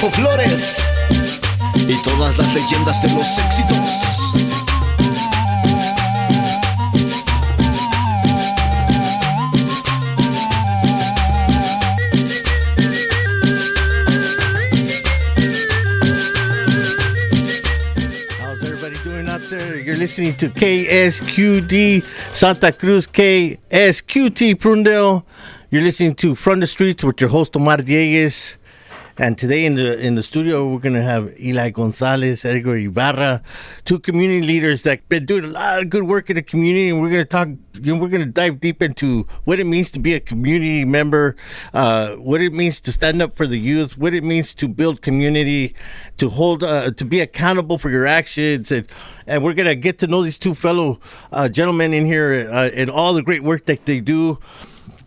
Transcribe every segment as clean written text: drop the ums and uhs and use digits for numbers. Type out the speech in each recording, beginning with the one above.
Adolfo Flores y todas las leyendas de los éxitos. You're listening to KSQD Santa Cruz, KSQT Prundale. You're listening to From the Streets with your host Omar Dieguez. And today in the studio, we're going to have Elias Gonzalez, Edgar, Ibarra, two community leaders that been doing a lot of good work in the community. And we're going to talk, we're going to dive deep into what it means to be a community member, what it means to stand up for the youth, what it means to build community, to hold, to be accountable for your actions. And we're going to get to know these two fellow gentlemen in here and all the great work that they do.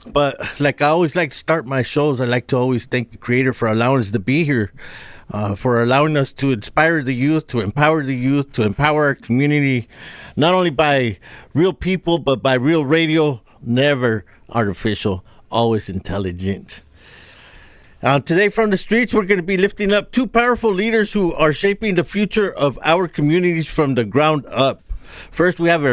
But like I always like to start my shows, I like to always thank the Creator for allowing us to be here, for allowing us to inspire the youth, to empower our community, not only by real people, but by real radio, never artificial, always intelligent. Today from the streets, we're going to be lifting up two powerful leaders who are shaping the future of our communities from the ground up. First, we have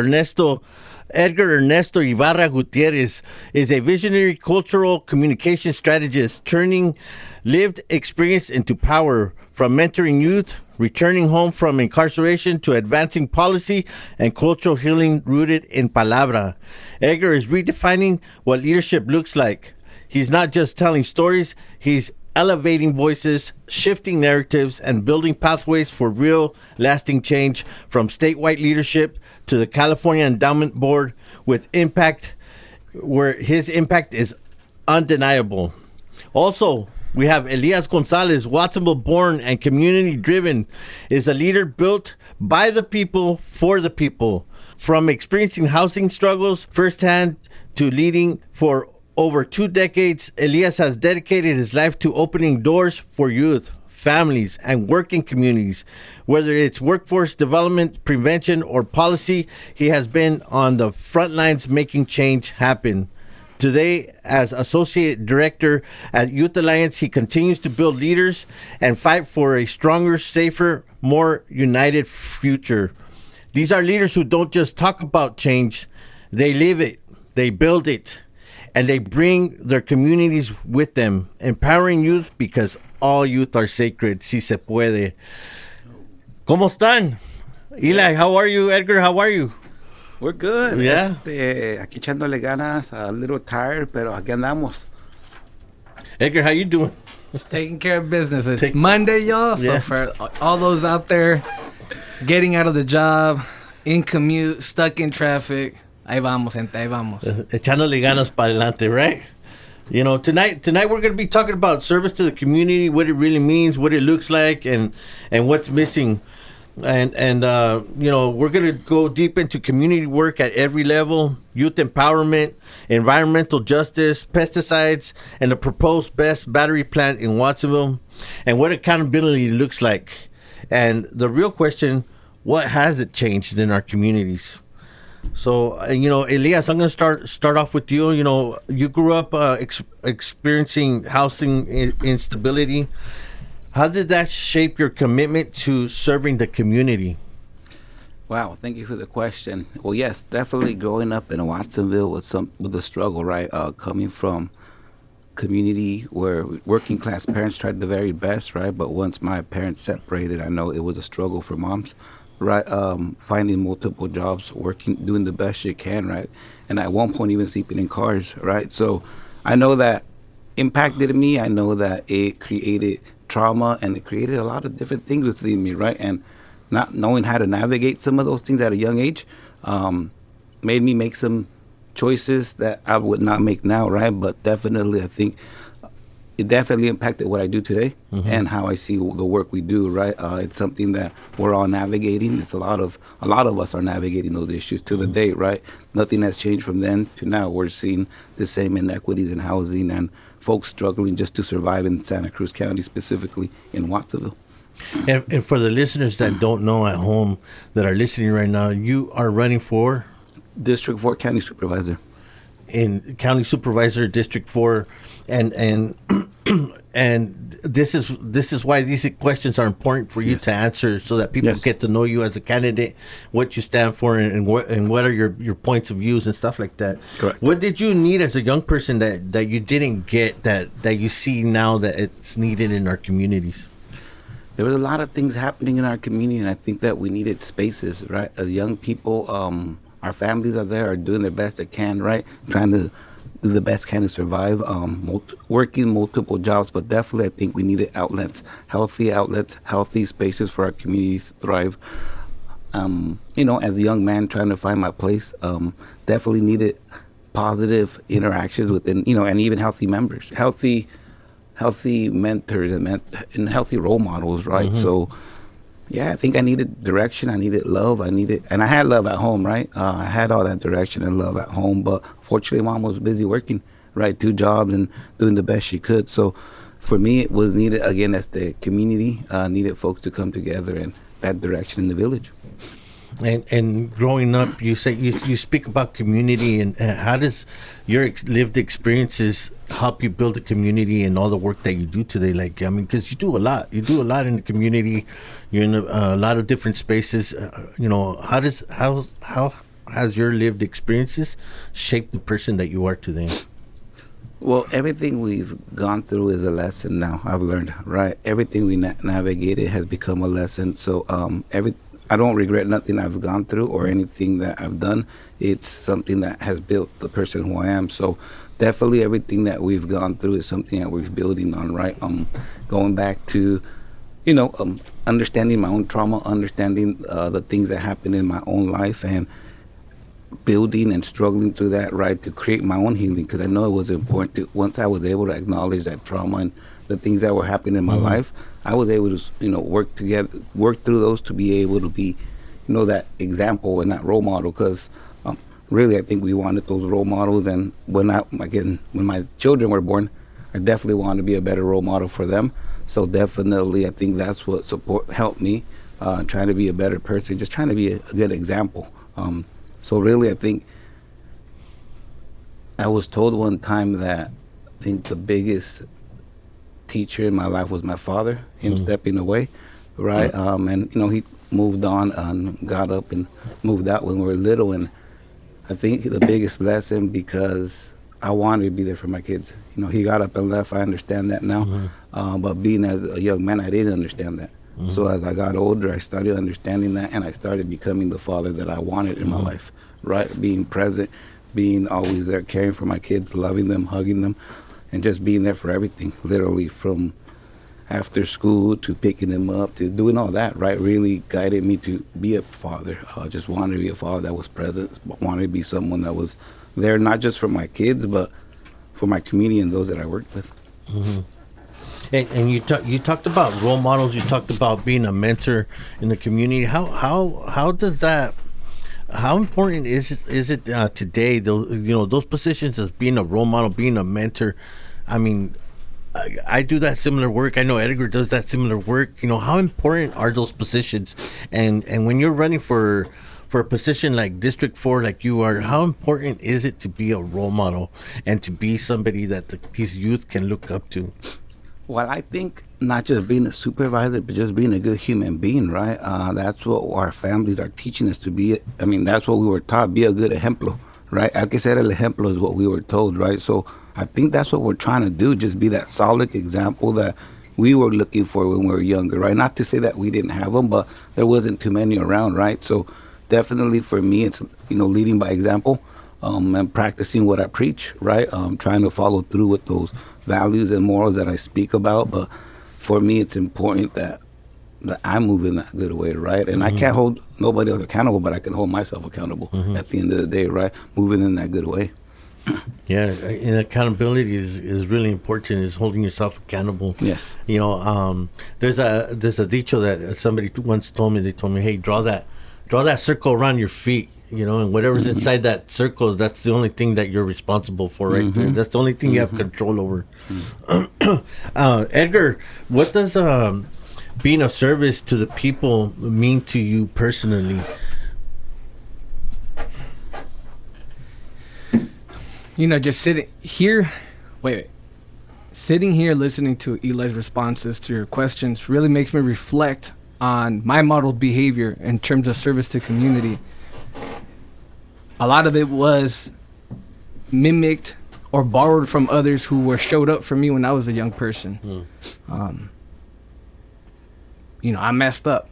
Edgar Ernesto Ibarra Gutierrez is a visionary cultural communication strategist, turning lived experience into power, from mentoring youth, returning home from incarceration, to advancing policy and cultural healing rooted in palabra. Edgar is redefining what leadership looks like. He's not just telling stories, he's elevating voices, shifting narratives, and building pathways for real, lasting change, from statewide leadership to the California Endowment Board, with impact where his impact is undeniable. Also, we have Elias Gonzalez, Watsonville born and community driven, is a leader built by the people for the people. From experiencing housing struggles firsthand to leading for over 2 decades, Elias has dedicated his life to opening doors for youth, families, and working communities. Whether it's workforce development, prevention, or policy, he has been on the front lines making change happen. Today, as Associate Director at Youth Alliance, he continues to build leaders and fight for a stronger, safer, more united future. These are leaders who don't just talk about change, they live it, they build it, and they bring their communities with them, empowering youth because all youth are sacred, si se puede. ¿Cómo están? Eli, how are you? Edgar, how are you? We're good. Yeah. Aquí echándole ganas, a little tired, pero aquí andamos. Edgar, how you doing? Just taking care of business. It's Monday, y'all. So for all those out there getting out of the job, in commute, stuck in traffic, ahí vamos, gente, ahí vamos. Echándole ganas para adelante, right? You know, tonight we're going to be talking about service to the community, what it really means, what it looks like, and what's missing. And you know, we're going to go deep into community work at every level, youth empowerment, environmental justice, pesticides, and the proposed best battery plant in Watsonville, and what accountability looks like. And the real question, what has it changed in our communities? So, you know, Elias, I'm going to start off with you. You know, you grew up experiencing housing instability. How did that shape your commitment to serving the community? Wow, thank you for the question. Well, yes, definitely growing up in Watsonville with the struggle, right? Coming from community where working class parents tried the very best, right? But once my parents separated, I know it was a struggle for moms. Right, finding multiple jobs, working, doing the best you can, right? And at one point, even sleeping in cars, right? So I know that impacted me. I know that it created trauma and it created a lot of different things within me, right? And not knowing how to navigate some of those things at a young age made me make some choices that I would not make now, right? But definitely, I think it definitely impacted what I do today and how I see the work we do, right? It's something that we're all navigating. It's a lot of us are navigating those issues to the day, right? Nothing has changed from then to now. We're seeing the same inequities in housing and folks struggling just to survive in Santa Cruz County, specifically in Watsonville. And for the listeners that don't know at home that are listening right now, you are running for? District 4 County Supervisor. in county supervisor, District 4, and and this is why these questions are important for you to answer, so that people get to know you as a candidate, what you stand for, and what are your points of views and stuff like that. Correct. What did you need as a young person that you didn't get that you see now that it's needed in our communities? There was a lot of things happening in our community, and I think that we needed spaces, right? As young people, our families are there, are doing their best they can, right? Trying to do the best can to survive, working multiple jobs, but definitely I think we needed outlets, healthy spaces for our communities to thrive. As a young man trying to find my place, definitely needed positive interactions within, and even healthy members, healthy mentors and healthy role models, right? Mm-hmm. So, yeah, I think I needed direction. I needed love. And I had love at home, right? I had all that direction and love at home, but fortunately, Mom was busy working, right? 2 jobs and doing the best she could. So, for me, it was needed, again, as the community needed folks to come together and that direction in the village. And growing up, you say you speak about community, and how does your lived experiences help you build a community and all the work that you do today? Like, I mean, because you do a lot in the community. You're in a lot of different spaces. How has your lived experiences shaped the person that you are today? Well, everything we've gone through is a lesson now. I've learned, right? Everything we navigated has become a lesson. So I don't regret nothing I've gone through or anything that I've done. It's something that has built the person who I am. So definitely everything that we've gone through is something that we're building on, right? Going back to, understanding my own trauma, understanding the things that happened in my own life, and building and struggling through that, right, to create my own healing, because I know it was important. Once I was able to acknowledge that trauma and the things that were happening in my life, I was able to, work through those to be able to be, that example and that role model. Because really, I think we wanted those role models. And when my children were born, I definitely wanted to be a better role model for them. So definitely, I think that's what helped me, trying to be a better person, just trying to be a good example. So really, I think I was told one time that I think the biggest teacher in my life was my father, him stepping away, right? And he moved on and got up and moved out when we were little. And I think the biggest lesson, because I wanted to be there for my kids. He got up and left. I understand that now. But being as a young man, I didn't understand that. So as I got older, I started understanding that, and I started becoming the father that I wanted in my life, right? Being present, being always there, caring for my kids, loving them, hugging them, and just being there for everything, literally from after school to picking them up to doing all that, right? Really guided me to be a father. Just wanted to be a father that was present, wanted to be someone that was there, not just for my kids, but for my community and those that I worked with. Mm-hmm. And you talked about role models. You talked about being a mentor in the community. How does that? How important is it today? Those positions as being a role model, being a mentor. I mean, I do that similar work. I know Edgar does that similar work. How important are those positions? And when you're running for a position like District 4, like you are, how important is it to be a role model and to be somebody that these youth can look up to? Well, I think not just being a supervisor, but just being a good human being, right? That's what our families are teaching us to be. I mean, that's what we were taught, be a good ejemplo, right? Hay que ser el ejemplo is what we were told, right? So I think that's what we're trying to do, just be that solid example that we were looking for when we were younger, right? Not to say that we didn't have them, but there wasn't too many around, right? So definitely for me, it's, leading by example, and practicing what I preach, right? Trying to follow through with those values and morals that I speak about. But for me, it's important that I move in that good way, right? And I can't hold nobody else accountable, but I can hold myself accountable at the end of the day, right? Moving in that good way. Yeah, and accountability is really important, is holding yourself accountable. Yes. There's a dicho that somebody once told me. They told me, hey, draw that circle around your feet. And whatever's inside that circle, that's the only thing that you're responsible for, right there. That's the only thing you have control over. Edgar, what does being of service to the people mean to you personally? just sitting here, sitting here listening to Eli's responses to your questions really makes me reflect on my modeled behavior in terms of service to community. A lot of it was mimicked or borrowed from others who showed up for me when I was a young person. I messed up.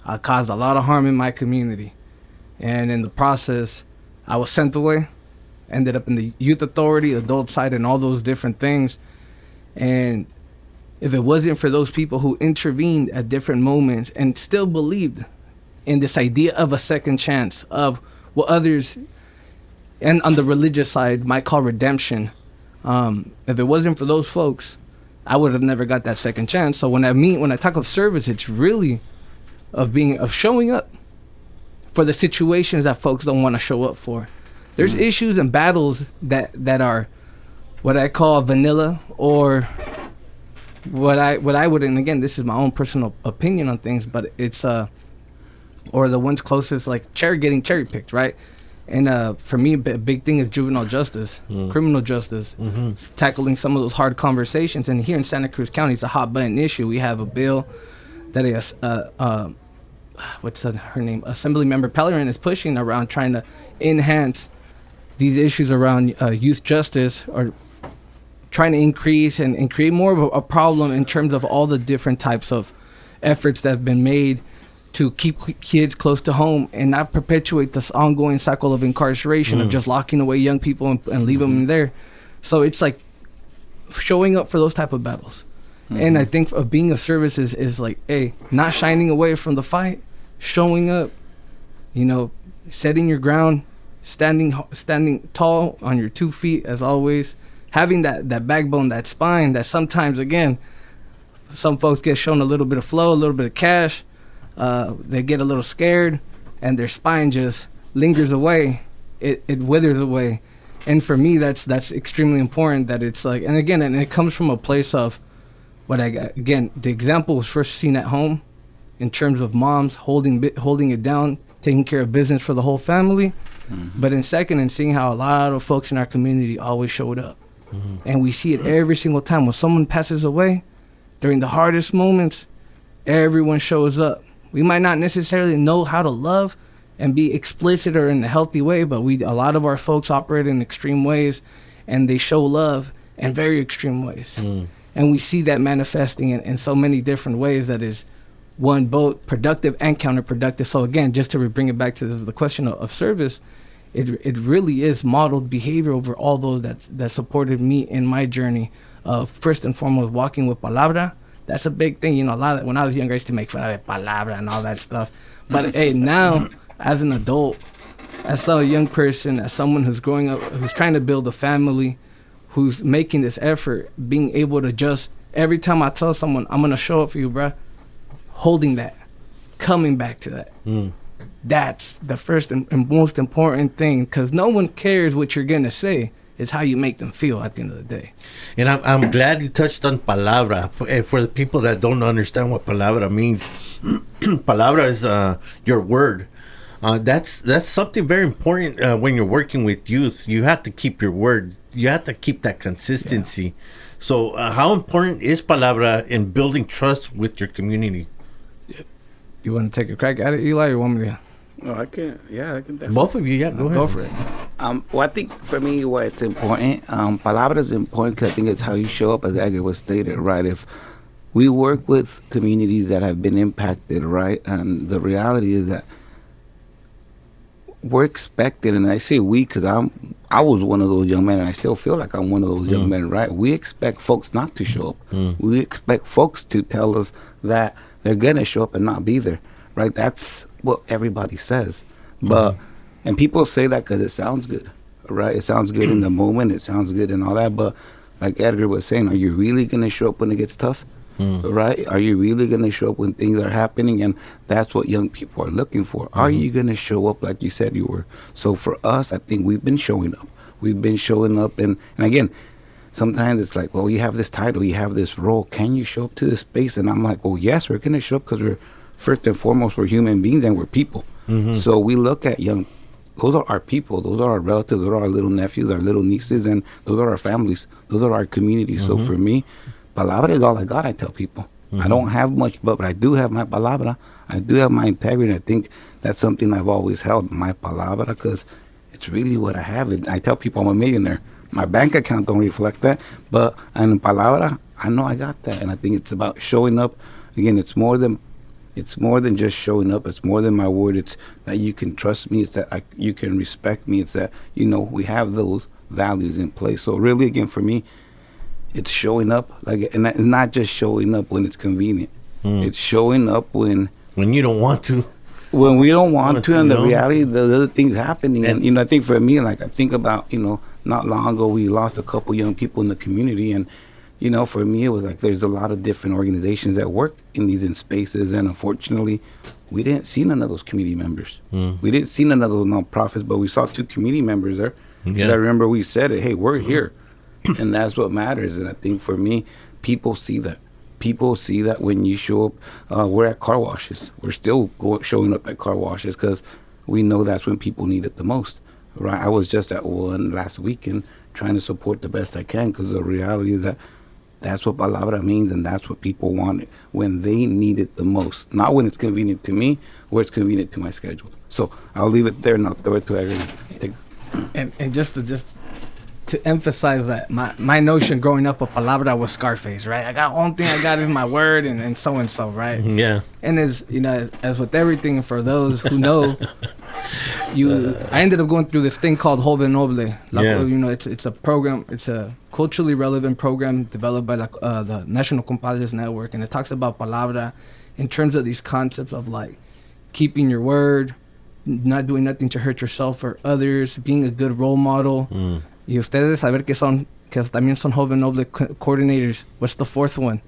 I caused a lot of harm in my community. And in the process, I was sent away, ended up in the youth authority, adult side, and all those different things. And if it wasn't for those people who intervened at different moments and still believed in this idea of a second chance, of what others, and on the religious side, might call redemption, if it wasn't for those folks, I would have never got that second chance. So when I talk of service, it's really of showing up for the situations that folks don't want to show up for. There's issues and battles that are what I call vanilla, or what I would, and again, this is my own personal opinion on things, but it's or the ones closest, like getting cherry picked, right? And for me, a big thing is juvenile justice, criminal justice, tackling some of those hard conversations. And here in Santa Cruz County, it's a hot button issue. We have a bill that is, what's her name? Assemblymember Pellerin is pushing around, trying to enhance these issues around youth justice, or trying to increase and create more of a problem in terms of all the different types of efforts that have been made to keep kids close to home and not perpetuate this ongoing cycle of incarceration, of just locking away young people and leave them there. So it's like showing up for those type of battles. And I think of being of service is like, hey, not shining away from the fight, showing up, setting your ground, standing tall on your 2 feet as always, having that backbone, that spine that sometimes, again, some folks get shown a little bit of flow, a little bit of cash, they get a little scared, and their spine just lingers away. It withers away. And for me, that's extremely important, that it's like, and again, and it comes from a place of the example was first seen at home in terms of moms holding it down, taking care of business for the whole family. But in second, and seeing how a lot of folks in our community always showed up. And we see it every single time. When someone passes away, during the hardest moments, everyone shows up. We might not necessarily know how to love and be explicit or in a healthy way, but a lot of our folks operate in extreme ways, and they show love in very extreme ways. And we see that manifesting in so many different ways that is, one, both productive and counterproductive. So again, just to bring it back to the question of service, it really is modeled behavior over all those that supported me in my journey of, first and foremost, walking with palabra. That's a big thing. A lot of, when I was younger, I used to make fun of palabra and all that stuff. But hey, now as an adult, as a young person, as someone who's growing up, who's trying to build a family, who's making this effort, being able to just, every time I tell someone, I'm going to show up for you, bruh, holding that, coming back to that. That's the first and most important thing, because no one cares what you're going to say. It's how you make them feel at the end of the day. And I'm glad you touched on palabra. For the people that don't understand what palabra means, palabra is your word. That's something very important when you're working with youth. You have to keep your word. You have to keep that consistency. Yeah. So how important is palabra in building trust with your community? You want to take a crack at it, Eli, or you want me to? Oh, I can. Yeah, I can definitely. Both of you, yeah, go ahead. Go for it. Well, I think for me, why it's important, palabra is important because I think it's how you show up, as Edgar was stated, right? If we work with communities that have been impacted, right, and the reality is that we're expected, and I say we because I was one of those young men, and I still feel like I'm one of those young men, right? We expect folks not to show up. We expect folks to tell us that they're gonna show up and not be there, right? That's what everybody says, but and people say that because it sounds good, right? It sounds good in the moment, it sounds good and all that, but like Edgar was saying, are you really gonna show up when it gets tough? Right? Are you really going to show up when things are happening? And that's what young people are looking for. Are you going to show up like you said you were? So for us, I think we've been showing up. We've been showing up. And again, sometimes it's like, well, you have this title, you have this role. Can you show up to this space? And I'm like, well, yes, we're going to show up because we're, first and foremost, we're human beings and we're people. So we look at young those are our people. Those are our relatives. Those are our little nephews, our little nieces, and those are our families. Those are our communities. So for me, palabra is all I got, I tell people. I don't have much, but I do have my palabra. I do have my integrity. I think that's something I've always held, my palabra, because it's really what I have. I tell people I'm a millionaire. My bank account don't reflect that, but in palabra, I know I got that. And I think it's about showing up. Again, it's more than just showing up. It's more than my word. It's that you can trust me. It's that you can respect me. It's that, we have those values in place. So really, again, for me, it's showing up, and not just showing up when it's convenient. It's showing up when you don't want to. When we don't want to, and the reality, the other things happening. And I think for me, I think about, not long ago, we lost a couple young people in the community. And, for me, it was there's a lot of different organizations that work in these spaces. And unfortunately, we didn't see none of those community members. We didn't see none of those nonprofits, but we saw 2 community members there. Yeah. I remember we said it, hey, we're here. And that's what matters. And I think for me, people see that. People see that when you show up. We're at car washes. We're still showing up at car washes because we know that's when people need it the most. Right? I was just at one last weekend trying to support the best I can, because the reality is that's what palabra means, and that's what people want it when they need it the most. Not when it's convenient to me or it's convenient to my schedule. So I'll leave it there and I'll throw it to everyone. And just to emphasize that my notion growing up of palabra was Scarface, right? I got one thing I got is my word and so and so, right? Yeah. And as with everything, for those who know, I ended up going through this thing called Joven Noble. It's a program. It's a culturally relevant program developed by the National Compadres Network, and it talks about palabra in terms of these concepts of keeping your word, not doing nothing to hurt yourself or others, being a good role model. Y ustedes saber que también son Joven Noble coordinators. What's the 4th one?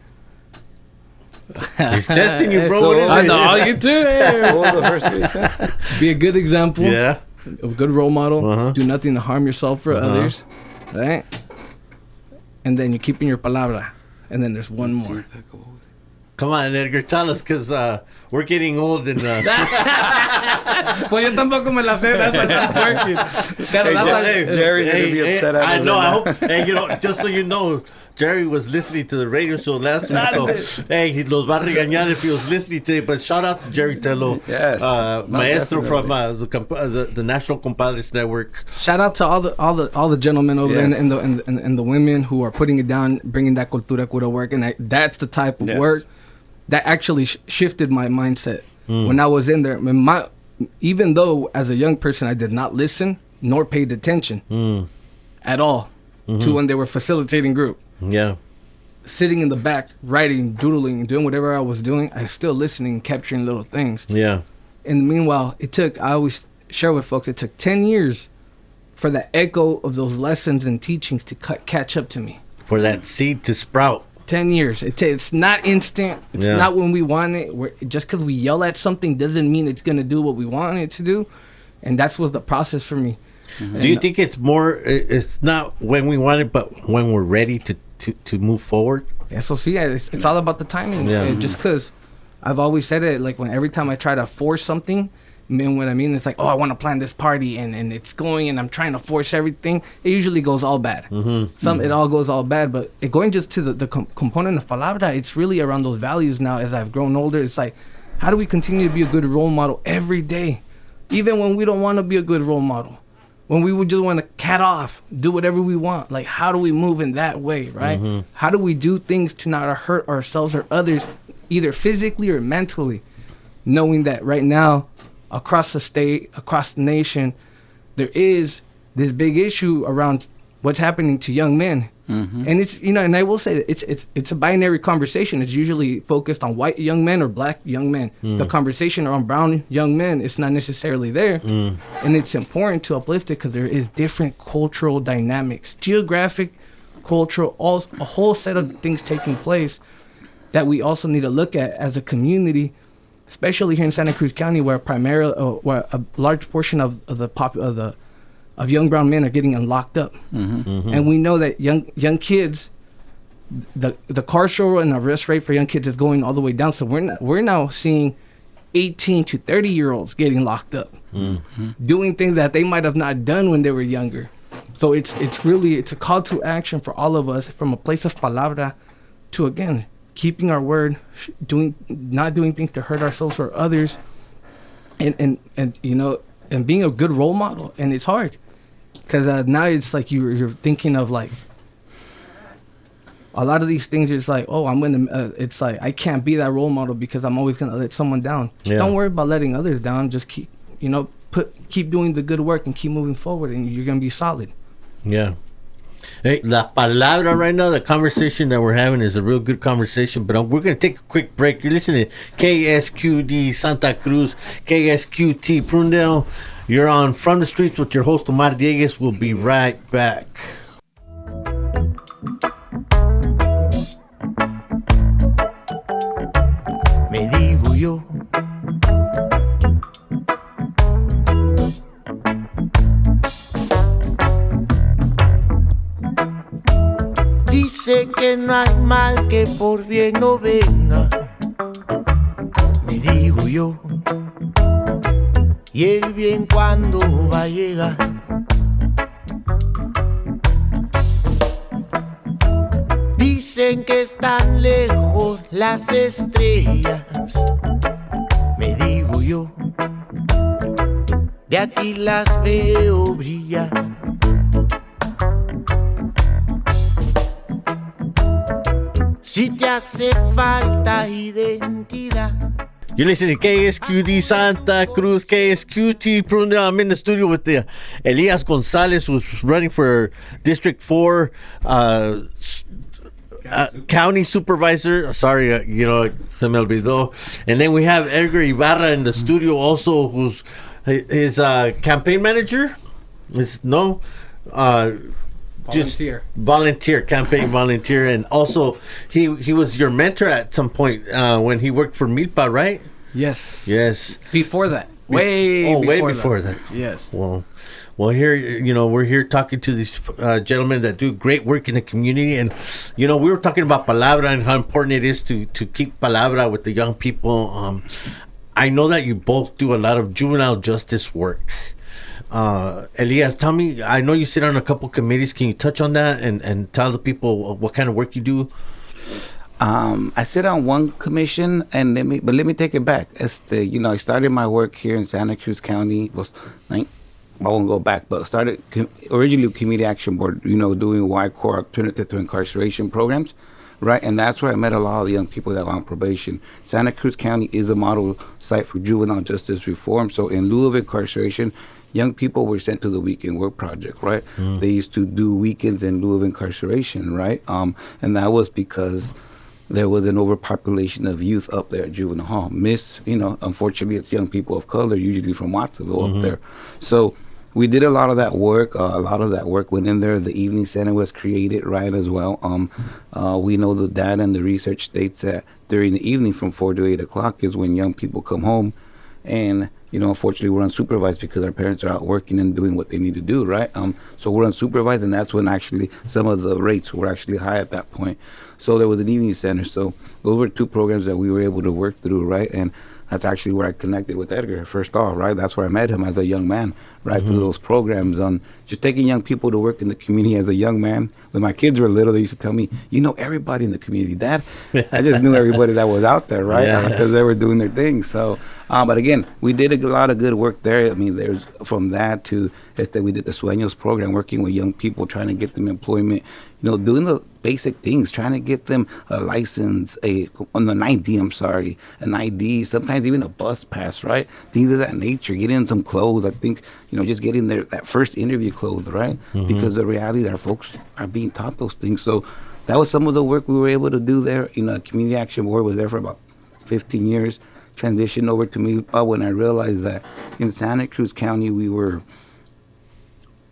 He's testing you, bro. So, I know you too. What was the first thing you said? Be a good example. Yeah. A good role model. Do nothing to harm yourself or others. Right? And then you're keeping your palabra. And then there's one more. Come on, Edgar, tell us, because we're getting old and... Pues yo tampoco me la sé. That's not working. Jerry's going to be upset at us. I know. I hope. Hey, just so you know, Jerry was listening to the radio show last week. So, hey, he los va a regañar if he was listening today. But shout out to Jerry Tello, yes, maestro from the National Compadres Network. Shout out to all the gentlemen over there and the women who are putting it down, bringing that cultura cura work. And that's the type of work that actually shifted my mindset when I was in there. Even though as a young person I did not listen nor paid attention at all to when they were facilitating group. Yeah. Sitting in the back, writing, doodling, doing whatever I was doing, I was still listening, capturing little things. Yeah. And meanwhile, I always share with folks, it took 10 years for the echo of those lessons and teachings to catch up to me. For that seed to sprout. 10 years. It's not instant. It's not when we want it. Just because we yell at something doesn't mean it's going to do what we want it to do. And that's was the process for me. Do you think it's not when we want it, but when we're ready to move forward? Eso sí, it's all about the timing. Yeah. Just because I've always said it, every time I try to force something, what I mean, it's I want to plan this party and it's going and I'm trying to force everything. It usually goes all bad. It all goes all bad, but going just to the component of palabra, it's really around those values now. As I've grown older, it's how do we continue to be a good role model every day, even when we don't want to be a good role model, when we would just want to cat off, do whatever we want. How do we move in that way, right? How do we do things to not hurt ourselves or others, either physically or mentally, knowing that right now, across the state, across the nation, there is this big issue around what's happening to young men. And it's, and I will say that it's a binary conversation. It's usually focused on white young men or black young men. The conversation around brown young men is not necessarily there. And it's important to uplift it because there is different cultural dynamics, geographic, cultural, a whole set of things taking place that we also need to look at as a community, especially here in Santa Cruz County, where where a large portion of young brown men are getting locked up, and we know that young kids, the carceral and arrest rate for young kids is going all the way down. So we're now seeing 18 to 30-year-olds getting locked up, doing things that they might have not done when they were younger. So it's a call to action for all of us from a place of palabra to, again, keeping our word, not doing things to hurt ourselves or others, and being a good role model. And it's hard because now it's like you're thinking of like a lot of these things. It's like, oh, it's like I can't be that role model because I'm always gonna let someone down. Yeah. Don't worry about letting others down. Just keep doing the good work and keep moving forward, and you're gonna be solid. Yeah. Hey, la palabra right now, the conversation that we're having is a real good conversation, but we're going to take a quick break. You're listening to KSQD Santa Cruz, KSQT Prundale. You're on From the Streets with your host, Omar Dieguez. We'll be right back. Me digo yo. Dicen que no hay mal que por bien no venga, me digo yo, y el bien cuando va a llegar. Dicen que están lejos las estrellas, me digo yo, de aquí las veo brillar. Si te hace falta identidad. You're listening to KSQD Santa Cruz, KSQT Prundale. I'm in the studio with the Elias Gonzalez, who's running for District 4 County Supervisor. Sorry, se me olvidó. And then we have Edgar Ibarra in the studio also, who's his campaign manager. Campaign volunteer, and also he was your mentor at some point when he worked for Milpa, right? Yes. Before that, way before that. Yes. Well, here we're here talking to these gentlemen that do great work in the community, and we were talking about palabra and how important it is to keep palabra with the young people. I know that you both do a lot of juvenile justice work. Elias, tell me, I know you sit on a couple committees. Can you touch on that and tell the people what kind of work you do? I sit on one commission, and let me take it back. I started my work here in Santa Cruz County. I won't go back, but started originally Community Action Board, doing Y-Core alternative to incarceration programs, right? And that's where I met a lot of the young people that were on probation. Santa Cruz County is a model site for juvenile justice reform. So in lieu of incarceration, young people were sent to the Weekend Work Project, right? They used to do weekends in lieu of incarceration, right? And that was because there was an overpopulation of youth up there at juvenile hall. Unfortunately, it's young people of color, usually from Watsonville up there. So we did a lot of that work. A lot of that work went in there. The evening center was created, right, as well. We know the data and the research states that during the evening from 4 to 8 o'clock is when young people come home, and unfortunately, we're unsupervised because our parents are out working and doing what they need to do, right? So we're unsupervised, and that's when actually some of the rates were actually high at that point. So there was an evening center. So those were two programs that we were able to work through, right? And that's actually where I connected with Edgar first off, right? That's where I met him as a young man, right? Through those programs on just taking young people to work in the community as a young man. When my kids were little, they used to tell me, everybody in the community, Dad. I just knew everybody that was out there, right? Because they were doing their thing. So, but again, we did a lot of good work there. I mean, there's from that to we did the Sueños program, working with young people, trying to get them employment, doing the basic things, trying to get them a license, an ID, sometimes even a bus pass, right? Things of that nature, getting them some clothes. I think, just getting that first interview clothes, right? Because the reality that our folks are being taught those things. So that was some of the work we were able to do there. Community Action Board was there for about 15 years, transitioned over to me when I realized that in Santa Cruz County,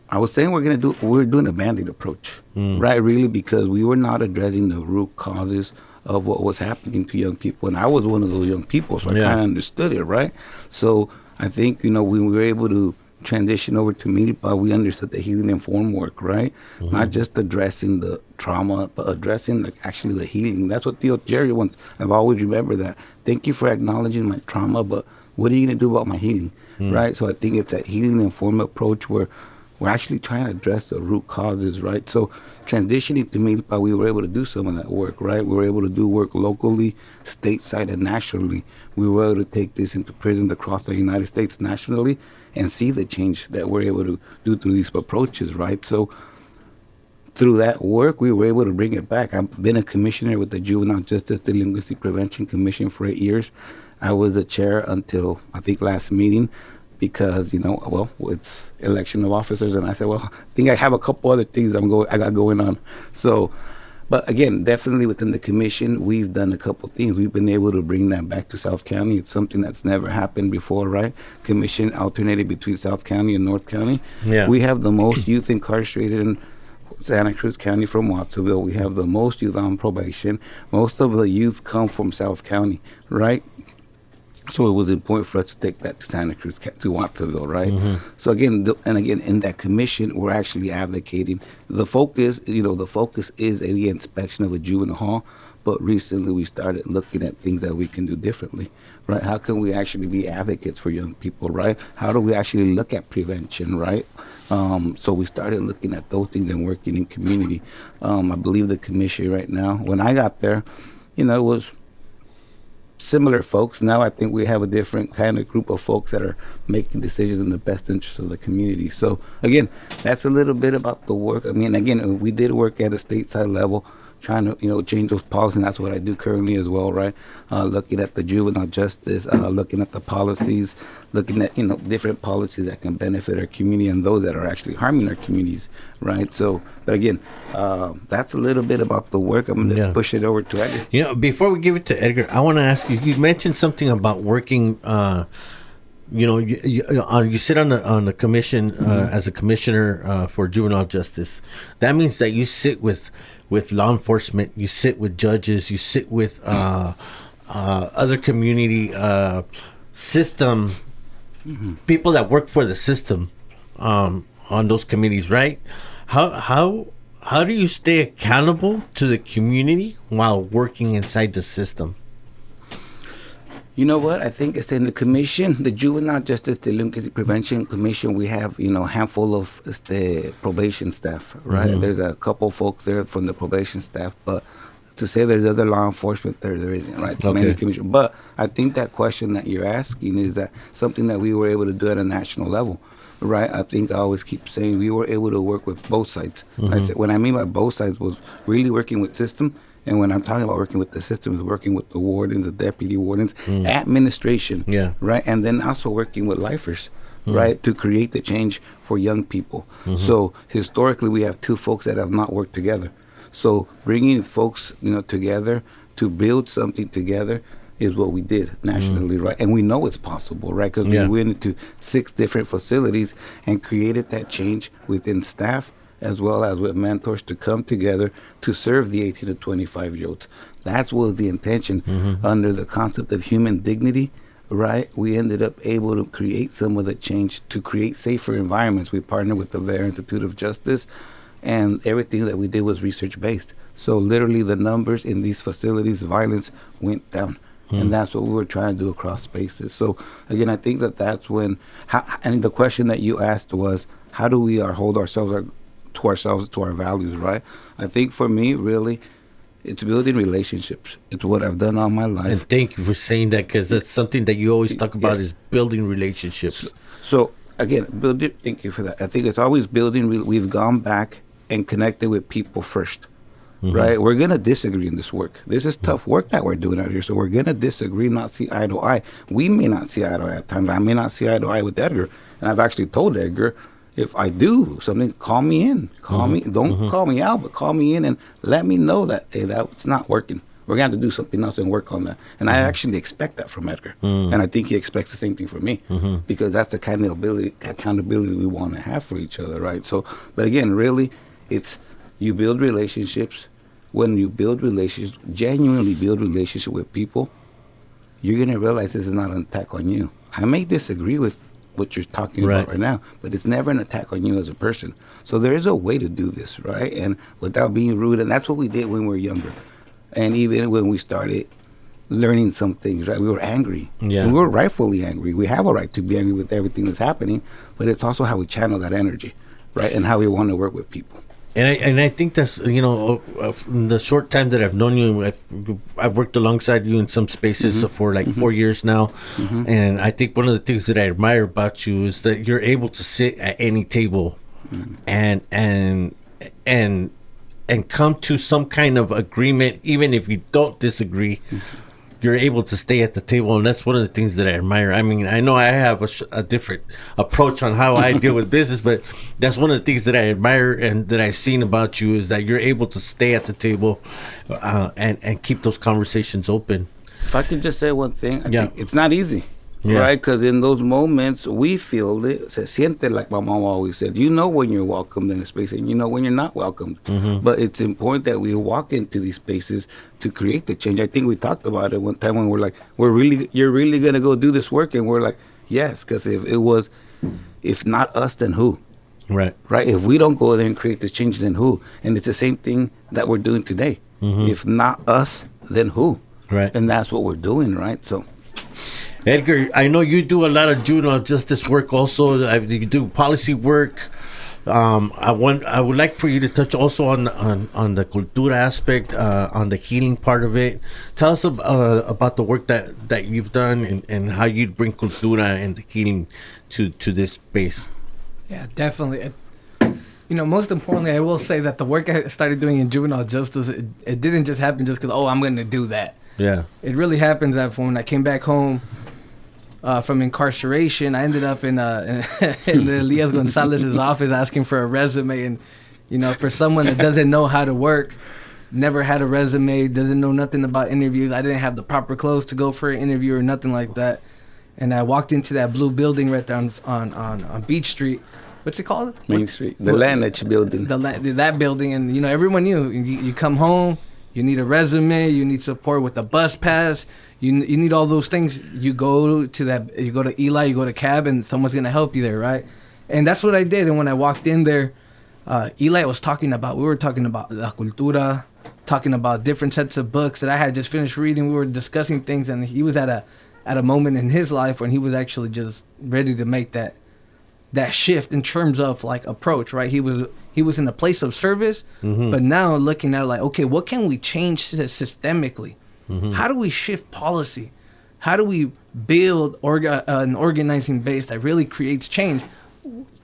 I was saying we're doing a Band-Aid approach, right? Really, because we were not addressing the root causes of what was happening to young people. And I was one of those young people, so I kind of understood it, right? So I think, when we were able to transitioned over to Milpa, we understood the healing informed work, right? Not just addressing the trauma, but addressing like actually the healing. That's what Theo Jerry wants. I've always remembered that. Thank you for acknowledging my trauma, but what are you going to do about my healing, right? So I think it's that healing informed approach where we're actually trying to address the root causes, right? So transitioning to Milpa, we were able to do some of that work, right? We were able to do work locally, stateside, and nationally. We were able to take this into prisons across the United States nationally and see the change that we're able to do through these approaches, right? So through that work, we were able to bring it back. I've been a commissioner with the Juvenile Justice Delinquency Prevention Commission for 8 years. I was the chair until, I think, last meeting because, it's election of officers. And I said, well, I think I have a couple other things I got going on. So, but again, definitely within the commission, we've done a couple things. We've been able to bring that back to South County. It's something that's never happened before, right? Commission alternated between South County and North County. Yeah. We have the most youth incarcerated in Santa Cruz County from Watsonville. We have the most youth on probation. Most of the youth come from South County, right? So it was important for us to take that to Santa Cruz, to Watsonville, right? So again, in that commission, we're actually advocating. The focus is the inspection of a juvenile hall, but recently we started looking at things that we can do differently, right? How can we actually be advocates for young people, right? How do we actually look at prevention, right? So we started looking at those things and working in community. I believe the commission right now, when I got there, it was similar folks. Now I think we have a different kind of group of folks that are making decisions in the best interest of the community. So again, that's a little bit about the work. I mean, again, we did work at a stateside level, trying to change those policies, and that's what I do currently as well, right? Looking at the juvenile justice, looking at the policies, looking at different policies that can benefit our community and those that are actually harming our communities, right? So, but again, that's a little bit about the work. I'm going to push it over to Edgar. Before we give it to Edgar, I want to ask you. You mentioned something about working. You sit on the commission as a commissioner for juvenile justice. That means that you sit with law enforcement, you sit with judges, you sit with other community system people that work for the system on those committees, right? How do you stay accountable to the community while working inside the system? You know what? I think it's in the commission, the Juvenile Justice Delinquency Prevention Commission. We have, a handful of the probation staff, right? There's a couple folks there from the probation staff, but to say there's other law enforcement there isn't, right? Many commission. But I think that question that you're asking is that something that we were able to do at a national level, right? I think I always keep saying we were able to work with both sides. I said, what I mean by both sides was really working with system. And when I'm talking about working with the system, is working with the wardens, the deputy wardens, administration, right? And then also working with lifers, right, to create the change for young people. So historically, we have two folks that have not worked together. So bringing folks, together to build something together is what we did nationally, right? And we know it's possible, right? Because we went into 6 different facilities and created that change within staff, as well as with mentors to come together to serve the 18 to 25-year-olds. That was the intention under the concept of human dignity, right? We ended up able to create some of the change to create safer environments. We partnered with the Vera Institute of Justice, and everything that we did was research-based. So literally the numbers in these facilities, violence went down. And that's what we were trying to do across spaces. So again, I think that's when, and the question that you asked was, how do we hold ourselves to our values, right? I think for me, really, it's building relationships. It's what I've done all my life. And thank you for saying that, because that's something that you always talk about is building relationships. So again, thank you for that. I think it's always building. We've gone back and connected with people first, right? We're going to disagree in this work. This is tough work that we're doing out here. So we're going to disagree, not see eye to eye. We may not see eye to eye at times. I may not see eye to eye with Edgar. And I've actually told Edgar, if I do something, call me in. Call me. Don't call me out, but call me in and let me know that, hey, that's not working. We're going to have to do something else and work on that. And I actually expect that from Edgar. And I think he expects the same thing from me, because that's the kind of accountability we want to have for each other, right? So, but again, really, it's you build relationships. When you build relationships, genuinely build relationship with people, you're going to realize this is not an attack on you. I may disagree with what you're talking about right now. But it's never an attack on you as a person. So there is a way to do this, right? And without being rude, and that's what we did when we were younger. And even when we started learning some things, right? We were angry. Yeah. And we were rightfully angry. We have a right to be angry with everything that's happening, but it's also how we channel that energy, right? And how we want to work with people. And I think that's, in the short time that I've known you, I've worked alongside you in some spaces for like 4 years now. And I think one of the things that I admire about you is that you're able to sit at any table and come to some kind of agreement, even if you don't disagree. You're able to stay at the table, and that's one of the things that I admire. I mean, I know I have a different approach on how I deal with business, but that's one of the things that I admire and that I've seen about you is that you're able to stay at the table and keep those conversations open. If I could just say one thing, I think it's not easy, right? Because in those moments, we feel it. Se siente, like my mom always said. You know when you're welcomed in a space, and you know when you're not welcomed. But it's important that we walk into these spaces to create the change. I think we talked about it one time when we're like, you're really gonna go do this work, and we're like, yes, because if not us, then who? Right. If we don't go there and create this change, then who? And it's the same thing that we're doing today. If not us, then who? Right. And that's what we're doing, right? So. Edgar, I know you do a lot of juvenile justice work also. You do policy work. I would like for you to touch also on the cultura aspect, on the healing part of it. Tell us about the work that you've done and how you bring cultura and the healing to this space. Yeah, definitely. Most importantly, I will say that the work I started doing in juvenile justice, it didn't just happen just because, I'm going to do that. Yeah. It really happens that when I came back home from incarceration, I ended up in Elias Gonzalez's office asking for a resume. And, for someone that doesn't know how to work, never had a resume, doesn't know nothing about interviews, I didn't have the proper clothes to go for an interview or nothing like that. And I walked into that blue building right there on Beach Street. What's it called? Main Street. The Lanich building. That building. And, everyone knew. You come home, you need a resume, you need support with the bus pass, you need all those things. You go to Eli, you go to CAB, and someone's going to help you there, right? And that's what I did. And when I walked in there, Eli we were talking about La Cultura, talking about different sets of books that I had just finished reading. We were discussing things, and he was at a moment in his life when he was actually just ready to make that shift in terms of like approach, right? He was in a place of service, but now looking at like, okay, what can we change systemically? How do we shift policy? How do we build an organizing base that really creates change?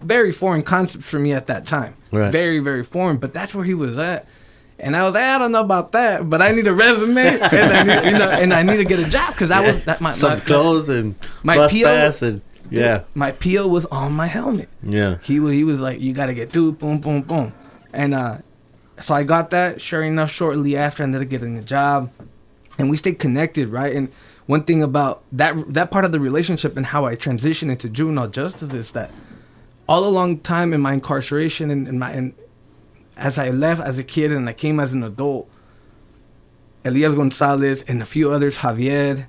Very foreign concepts for me at that time. Right. Very, very foreign, but that's where he was at. And I was like, I don't know about that, but I need a resume, and I need to get a job because some clothes and my bus pass and. Yeah, my PO was on my helmet. Yeah, he was like, you got to get through, boom, boom, boom, and so I got that. Sure enough, shortly after, I ended up getting a job, and we stayed connected, right? And one thing about that part of the relationship and how I transitioned into juvenile justice is that all along time in my incarceration and as I left as a kid and I came as an adult, Elias Gonzalez and a few others, Javier,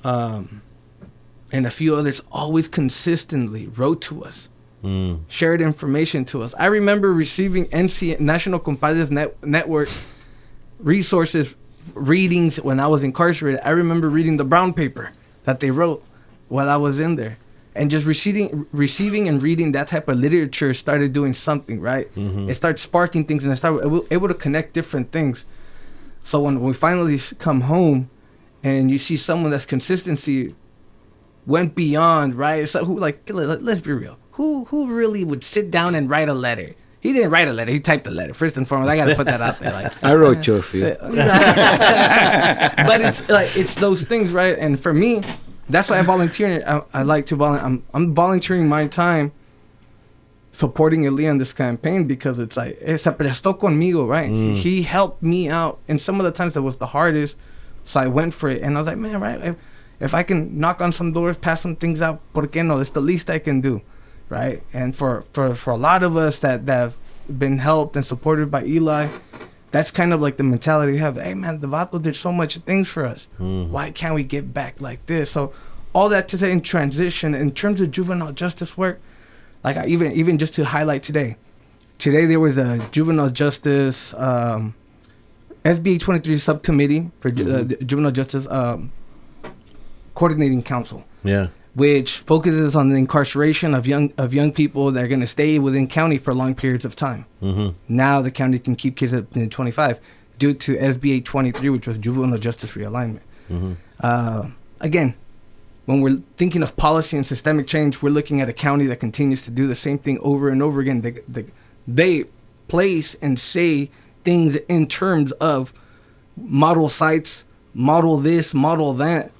and a few others always consistently wrote to us, shared information to us. I remember receiving National Compadres Network resources, readings when I was incarcerated. I remember reading the brown paper that they wrote while I was in there. And just receiving and reading that type of literature started doing something, right? It started sparking things, and I started able to connect different things. So when we finally come home and you see someone that's consistency went beyond, right? So let's be real. Who really would sit down and write a letter? He didn't write a letter. He typed a letter. First and foremost, I got to put that out there. Like, I wrote your few. But it's those things, right? And for me, that's why I volunteer. I like to volunteer. I'm volunteering my time supporting Elias in this campaign because it's like, se prestó conmigo, right? He helped me out. And some of the times that was the hardest, so I went for it. And I was like, man, right? If I can knock on some doors, pass some things out, ¿por qué no? It's the least I can do, right? And for a lot of us that have been helped and supported by Eli, that's kind of like the mentality you have. Hey, man, the Vato did so much things for us. Why can't we get back like this? So all that to say, in transition, in terms of juvenile justice work, like even just to highlight today there was a juvenile justice SBA 23 subcommittee for juvenile justice coordinating council. Yeah. Which focuses on the incarceration of young people that are going to stay within county for long periods of time. Now the county can keep kids up to 25 due to SBA 23, which was juvenile justice realignment. Again, when we're thinking of policy and systemic change, we're looking at a county that continues to do the same thing over and over again. They place and say things in terms of model sites, model this, model that.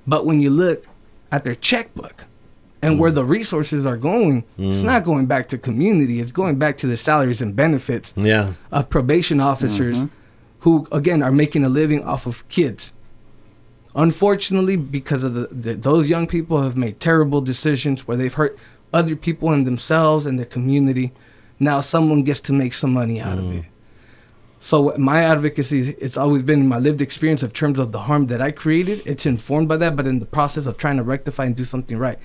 But when you look at their checkbook and where the resources are going, it's not going back to community. It's going back to the salaries and benefits of probation officers who, again, are making a living off of kids. Unfortunately, because of those young people have made terrible decisions where they've hurt other people and themselves and their community. Now someone gets to make some money out of it. So my advocacy, it's always been in my lived experience of terms of the harm that I created. It's informed by that, but in the process of trying to rectify and do something right.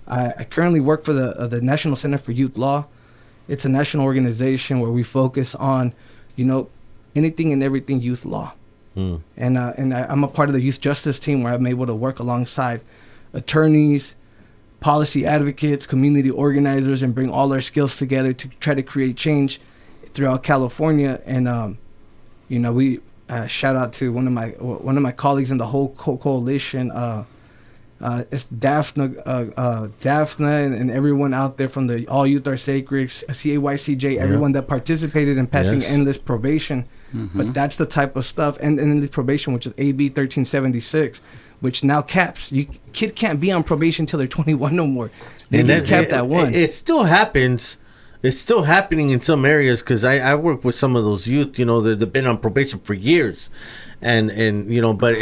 I currently work for the National Center for Youth Law. It's a national organization where we focus on, anything and everything youth law. And I'm a part of the youth justice team where I'm able to work alongside attorneys, policy advocates, community organizers, and bring all our skills together to try to create change throughout California. And we shout out to one of my colleagues in the whole coalition. It's Daphne and everyone out there from the All Youth Are Sacred, CAYCJ, everyone that participated in passing endless probation. But that's the type of stuff, and endless probation, which is AB 1376, which now caps. Kid can't be on probation until they're 21 no more. They capped at one. It still happens. It's still happening in some areas because I work with some of those youth, that have been on probation for years. And but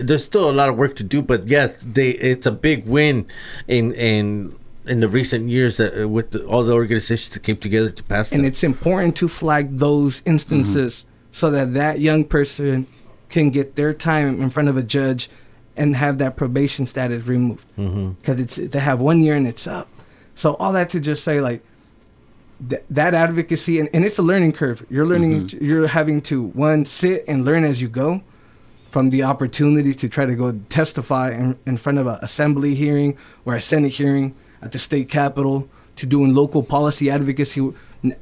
there's still a lot of work to do. But yes, it's a big win in the recent years with all the organizations that came together to pass that. And it's important to flag those instances so that young person can get their time in front of a judge and have that probation status removed. Because they have 1 year and it's up. So all that to just say, like, that advocacy, and it's a learning curve. You're learning, you're having to, one, sit and learn as you go, from the opportunity to try to go testify in front of an assembly hearing or a Senate hearing at the state capitol, to doing local policy advocacy,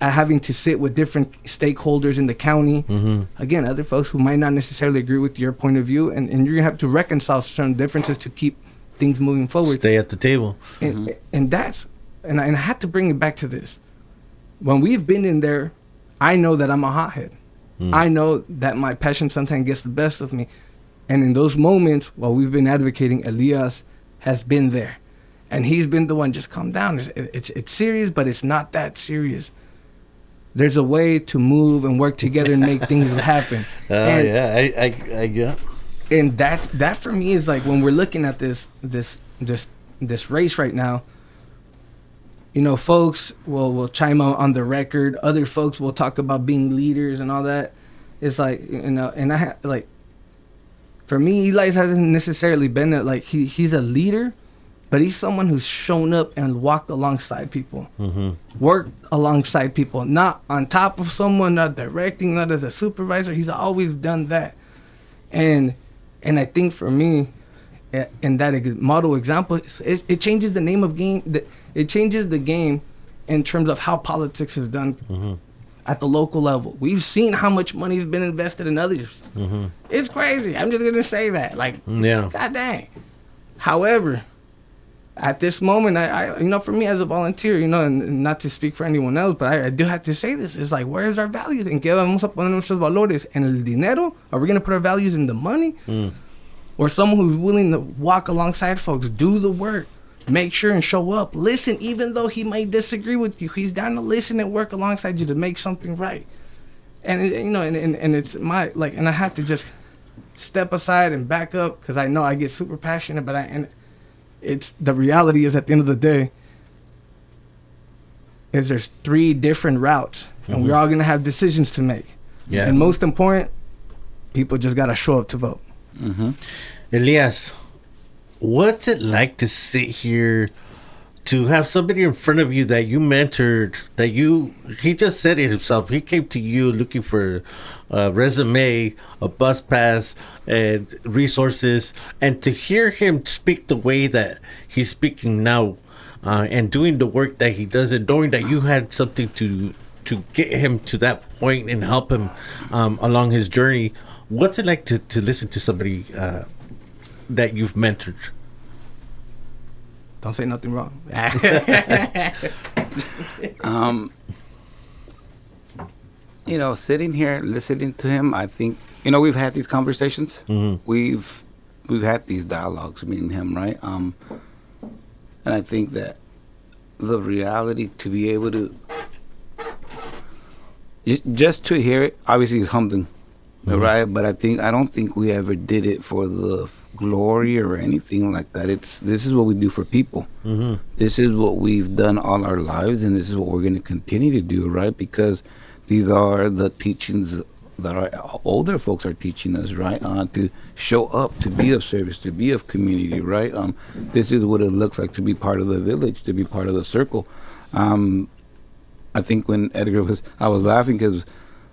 having to sit with different stakeholders in the county. Again, other folks who might not necessarily agree with your point of view, and you're going to have to reconcile certain differences to keep things moving forward. Stay at the table. And that's, and I had to bring it back to this. When we've been in there, I know that I'm a hothead. I know that my passion sometimes gets the best of me. And in those moments, while we've been advocating, Elias has been there. And he's been the one, just calm down. It's serious, but it's not that serious. There's a way to move and work together and make things happen. I get. And that for me is like, when we're looking at this race right now, folks will chime on the record. Other folks will talk about being leaders and all that. It's like, and I for me, Elias hasn't necessarily been he's a leader, but he's someone who's shown up and walked alongside people, worked alongside people, not on top of someone, not directing, not as a supervisor. He's always done that. And I think for me, in that model example, it changes the name of game. It changes the game in terms of how politics is done at the local level. We've seen how much money has been invested in others. It's crazy. I'm just gonna say that. God dang. However, at this moment, I for me as a volunteer, and not to speak for anyone else, but I do have to say this. It's like, where's our values? ¿En qué vamos a poner nuestros valores? ¿En el dinero? Are we gonna put our values in the money? Or someone who's willing to walk alongside folks, do the work, make sure and show up, listen, even though he might disagree with you, he's down to listen and work alongside you to make something right. And and it's my and I have to just step aside and back up, because I know I get super passionate, but it's the reality is, at the end of the day, is there's 3 different routes, and we're all gonna have decisions to make. And most important, people just gotta show up to vote. Elias, what's it like to sit here to have somebody in front of you that you mentored, he just said it himself. He came to you looking for a resume, a bus pass, and resources, and to hear him speak the way that he's speaking now, and doing the work that he does, and knowing that you had something to get him to that point and help him along his journey. What's it like to listen to somebody that you've mentored? Don't say nothing wrong. Sitting here listening to him, I think we've had these conversations. Mm-hmm. We've had these dialogues, me and him, right? And I think that the reality to be able to just to hear it, obviously, is humbling. Mm-hmm. Right, but I don't think we ever did it for the glory or anything like that. This is what we do for people. Mm-hmm. This is what we've done all our lives, and this is what we're going to continue to do, right? Because these are the teachings that our older folks are teaching us, right? To show up, to be of service, to be of community, right? This is what it looks like to be part of the village, to be part of the circle. I think when Edgar I was laughing because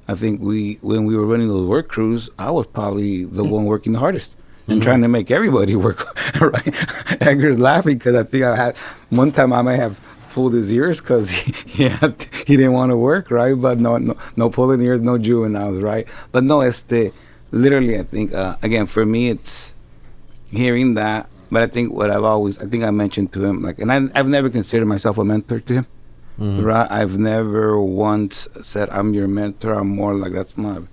I think when we were running those work crews, I was probably the one working the hardest and trying to make everybody work. Right? Edgar's laughing because I think I had one time I might have pulled his ears because he didn't want to work, right? But no pulling ears, no juveniles, right? But no, literally I think again for me it's hearing that. But I think I mentioned to him and I've never considered myself a mentor to him. Mm-hmm. Right, I've never once said I'm your mentor. I'm more like it's my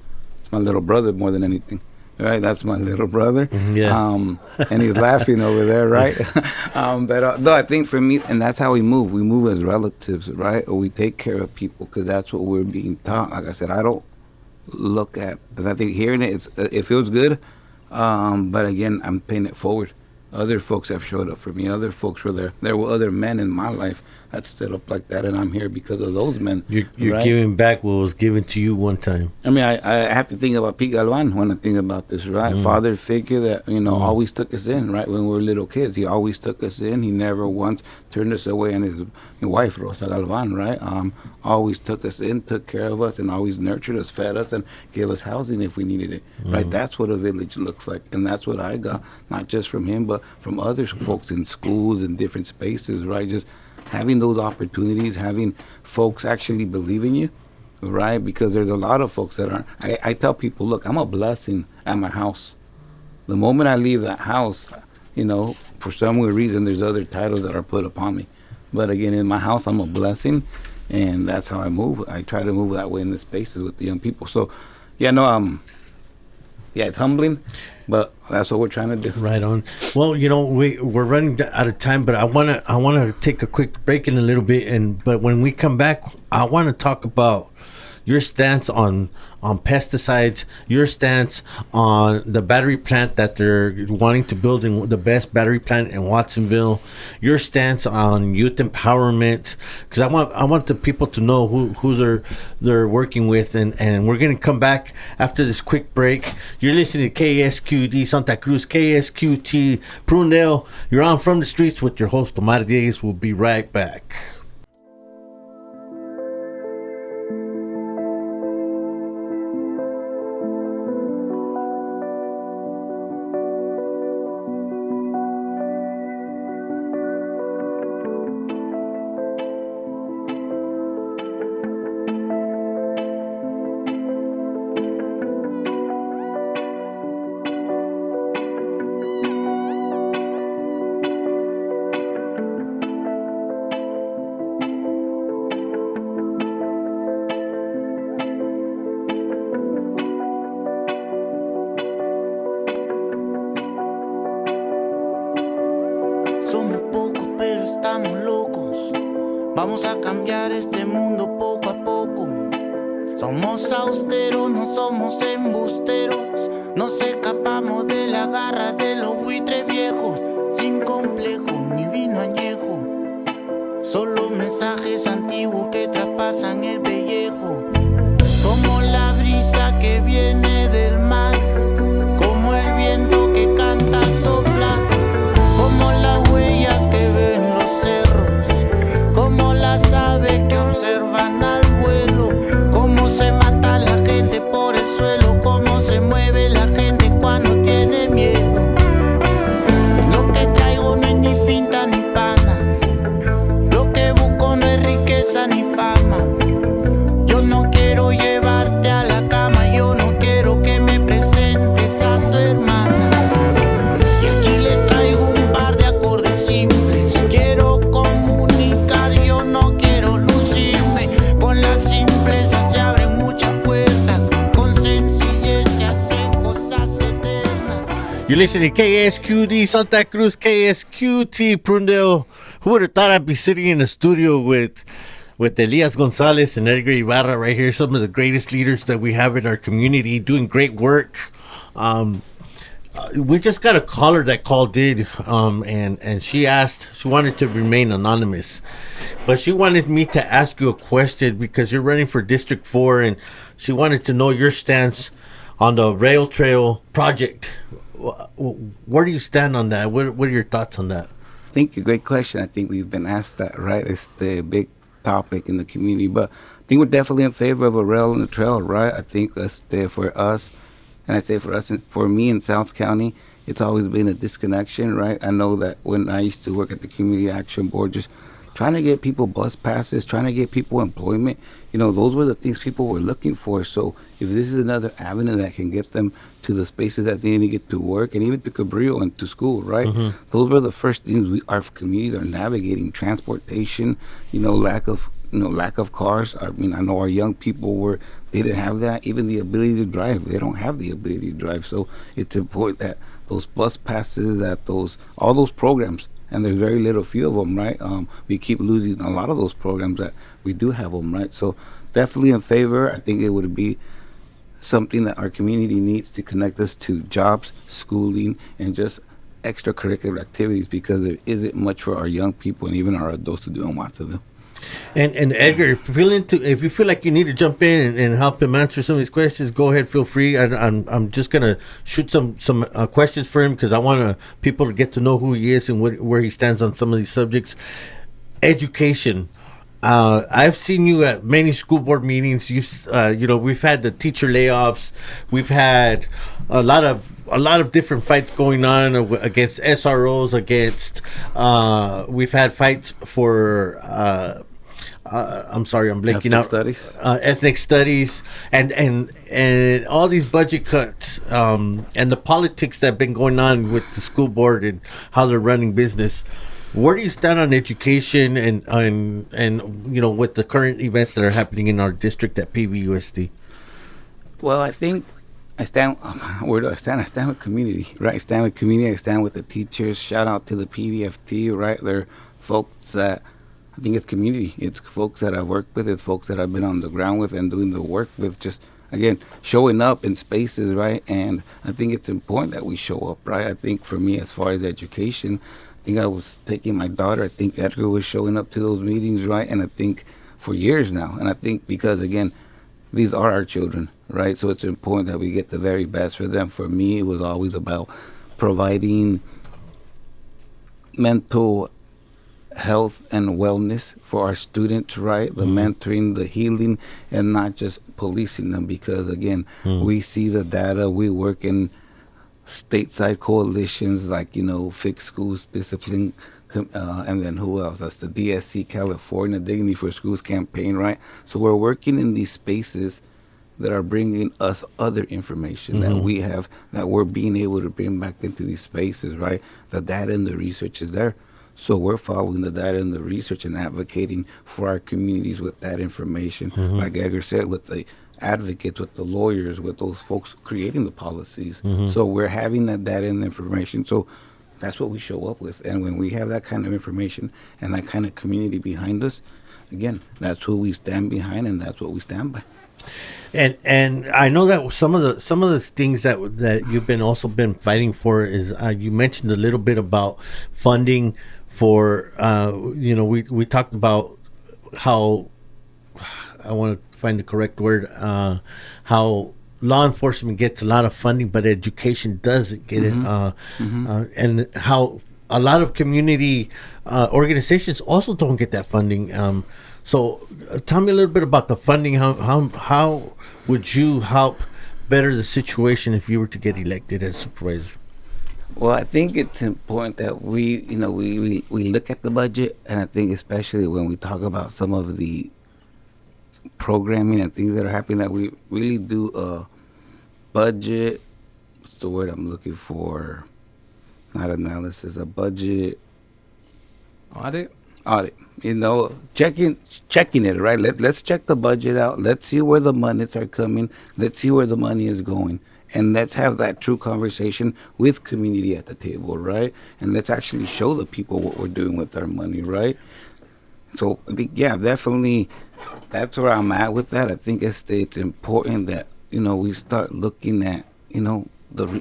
little brother more than anything. Right, that's my little brother. Mm-hmm, yeah. And he's laughing over there, right? But no, I think for me, and that's how we move. We move as relatives, right? Or we take care of people because that's what we're being taught. Like I said, I don't look at. And I think hearing it feels good. But again, I'm paying it forward. Other folks have showed up for me. Other folks were there. There were other men in my life that stood up like that, and I'm here because of those men. You're right? Giving back what was given to you one time. I mean, I have to think about Pete Galvan when I think about this, right? Father figure that, always took us in, right? When we were little kids, he always took us in. He never once turned us away. And his wife, Rosa Galvan, right? Always took us in, took care of us, and always nurtured us, fed us, and gave us housing if we needed it, right? That's what a village looks like. And that's what I got, not just from him, but from other folks in schools and different spaces, right? Just having those opportunities, having folks actually believe in you, right? Because there's a lot of folks that aren't. I tell people, look, I'm a blessing at my house. The moment I leave that house, for some weird reason, there's other titles that are put upon me. But again, in my house, I'm a blessing, and that's how I move. I try to move that way in the spaces with the young people. So, it's humbling, but that's what we're trying to do. Right on. Well, we're running out of time, but I wanna take a quick break in a little bit, but when we come back, I want to talk about your stance on pesticides, your stance on the battery plant that they're wanting to build in the best battery plant in Watsonville, your stance on youth empowerment, because I want the people to know who they're working with, and we're gonna come back after this quick break. You're listening to KSQD Santa Cruz, KSQT Prunedale. You're on From the Streets with your host Omar Dieguez. We'll be right back. Vamos a cambiar este mundo poco a poco. Somos austeros, no somos embusteros. Nos escapamos de la garra de los buitres viejos. Sin complejo ni vino añejo. Solo mensajes antiguos que traspasan el pellejo. Como la brisa que viene del mar. Como el viento que canta al soplar. Como You're listening to KSQD Santa Cruz, KSQT Prundale. Who would have thought I'd be sitting in the studio with Elias Gonzalez and Edgar Ibarra right here, some of the greatest leaders that we have in our community, doing great work. We just got a caller that called in, and she wanted to remain anonymous, but she wanted me to ask you a question because you're running for District 4, and she wanted to know your stance on the rail trail project. Where do you stand on that? What are your thoughts on that? Thank you. Great question. I think we've been asked that, right? It's the big topic in the community, but I think we're definitely in favor of a rail and a trail, right? I think for us, and I say for us, for me in South County, it's always been a disconnection, right? I know that when I used to work at the Community Action Board, just trying to get people bus passes, trying to get people employment, those were the things people were looking for. So if this is another avenue that can get them to the spaces that they need to get to work and even to Cabrillo and to school, right? Mm-hmm. Those were the first things our communities are navigating: transportation, lack of cars. I mean, I know our young people they didn't have that, even the ability to drive. They don't have the ability to drive. So it's important that those bus passes, all those programs, and there's very few of them, right? We keep losing a lot of those programs that we do have them, right? So definitely in favor. I think it would be something that our community needs to connect us to jobs, schooling, and just extracurricular activities, because there isn't much for our young people and even our adults to do in Watsonville. And Edgar, if you feel like you need to jump in and help him answer some of these questions, go ahead, feel free. I'm just gonna shoot some questions for him because I want people to get to know who he is and where he stands on some of these subjects. Education. I've seen you at many school board meetings. We've had the teacher layoffs. We've had a lot of different fights going on against SROs. We've had fights for. I'm sorry, I'm blanking out. Studies. Ethnic studies, and all these budget cuts, and the politics that have been going on with the school board and how they're running business. Where do you stand on education and with the current events that are happening in our district at PBUSD? Well, I think I stand. Where do I stand? I stand with community, right? I stand with community. I stand with the teachers. Shout out to the PDFT, right? They're folks that I think it's community. It's folks that I've worked with. It's folks that I've been on the ground with and doing the work with. Just again, showing up in spaces, right? And I think it's important that we show up, right? I think for me, as far as education, I think I was taking my daughter. I think Edgar was showing up to those meetings, right? And I think for years now. And I think because, again, these are our children, right? So it's important that we get the very best for them. For me, it was always about providing mental health and wellness for our students, right? The mentoring, the healing, and not just policing them. Because, again, we see the data. We work in stateside coalitions like Fix Schools, Discipline, and then who else? That's the DSC California Dignity for Schools campaign, right? So we're working in these spaces that are bringing us other information that we have, that we're being able to bring back into these spaces, right? The data and the research is there. So we're following the data and the research and advocating for our communities with that information. Like Edgar said, with the advocates, with the lawyers, with those folks creating the policies. So we're having that data and information. So that's what we show up with. And when we have that kind of information and that kind of community behind us, again, that's who we stand behind, and that's what we stand by. And I know that some of the things that you've been fighting for is you mentioned a little bit about funding for we talked about how, I want to find the correct word, how law enforcement gets a lot of funding, but education doesn't get it, and how a lot of community organizations also don't get that funding. So tell me a little bit about the funding. How would you help better the situation if you were to get elected as supervisor? Well, I think it's important that we look at the budget, and I think especially when we talk about some of the programming and things that are happening, that we really do a budget. What's the word I'm looking for? Not analysis, a budget audit. Checking it, right? Let's check the budget out. Let's see where the monies are coming. Let's see where the money is going. And let's have that true conversation with community at the table, right? And let's actually show the people what we're doing with our money, right? So I think, yeah, definitely, that's where I'm at with that. I think it's important that, we start looking at,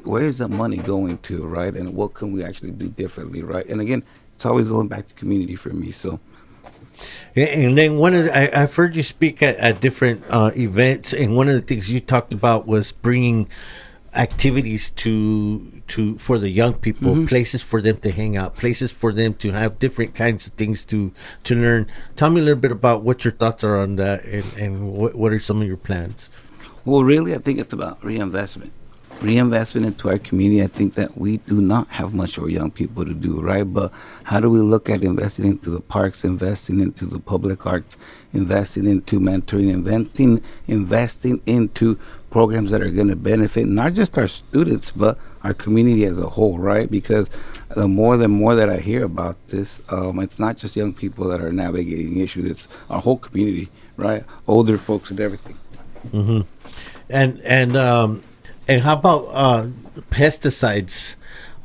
where is the money going to, right? And what can we actually do differently, right? And again, it's always going back to community for me. So, and then I've heard you speak at different events, and one of the things you talked about was bringing activities for the young people, places for them to hang out, places for them to have different kinds of things to learn. Tell me a little bit about what your thoughts are on that, and what are some of your plans? Well, really, I think it's about reinvestment into our community. I think that we do not have much for young people to do, right? But how do we look at investing into the parks, investing into the public arts, investing into mentoring, investing into programs that are going to benefit not just our students, but our community as a whole, right? Because the more that I hear about this, it's not just young people that are navigating issues, it's our whole community, right? Older folks and everything. Mm-hmm. And how about pesticides?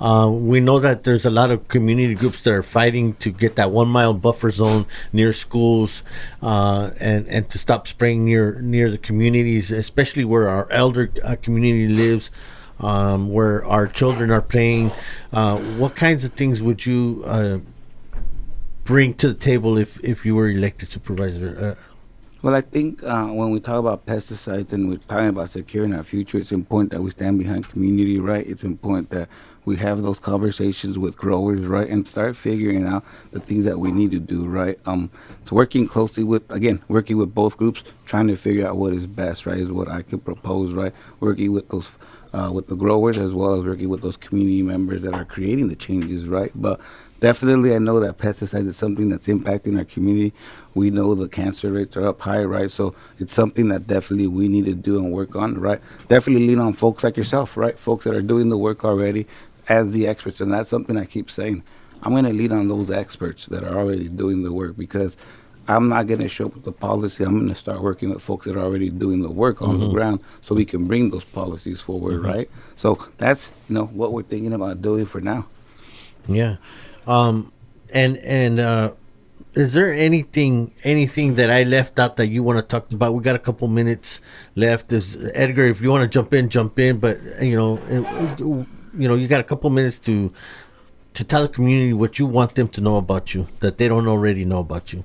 We know that there's a lot of community groups that are fighting to get that 1 mile buffer zone near schools, and to stop spraying near the communities, especially where our elder community lives, where our children are playing. What kinds of things would you bring to the table if you were elected supervisor? Well, I think when we talk about pesticides and we're talking about securing our future, it's important that we stand behind community, right? It's important that we have those conversations with growers, right? And start figuring out the things that we need to do, right? So working with both groups, trying to figure out what is best, right, is what I could propose, right? Working with those, with the growers, as well as working with those community members that are creating the changes, right? But definitely, I know that pesticides is something that's impacting our community. We know the cancer rates are up high, right? So it's something that definitely we need to do and work on, right? Definitely lean on folks like yourself, right? Folks that are doing the work already as the experts. And that's something I keep saying. I'm going to lean on those experts that are already doing the work, because I'm not going to show up with the policy. I'm going to start working with folks that are already doing the work on the ground, so we can bring those policies forward, right? So that's, what we're thinking about doing for now. Yeah. Is there anything that I left out that you want to talk about? We got a couple minutes left. Edgar, if you want to jump in, but you got a couple minutes to tell the community what you want them to know about you that they don't already know about you.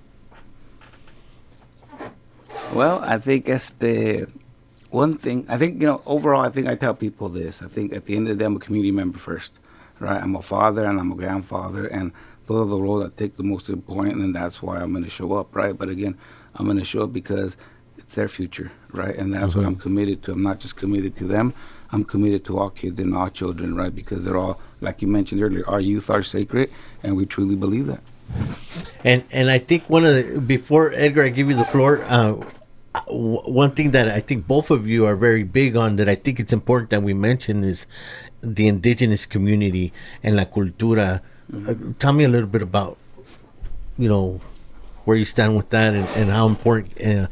Well, I think that's the one thing. I think, overall, I think I tell people this. I think at the end of the day, I'm a community member first, right? I'm a father and I'm a grandfather, and those are the roles that take the most important, and that's why I'm going to show up, right? But again, I'm going to show up because it's their future, right? And that's what I'm committed to. I'm not just committed to them. I'm committed to all kids and all children, right? Because they're all, like you mentioned earlier, our youth are sacred, and we truly believe that. And I think before Edgar, I give you the floor, one thing that I think both of you are very big on, that I think it's important that we mention, is the indigenous community and la cultura. Tell me a little bit about, where you stand with that, and how important in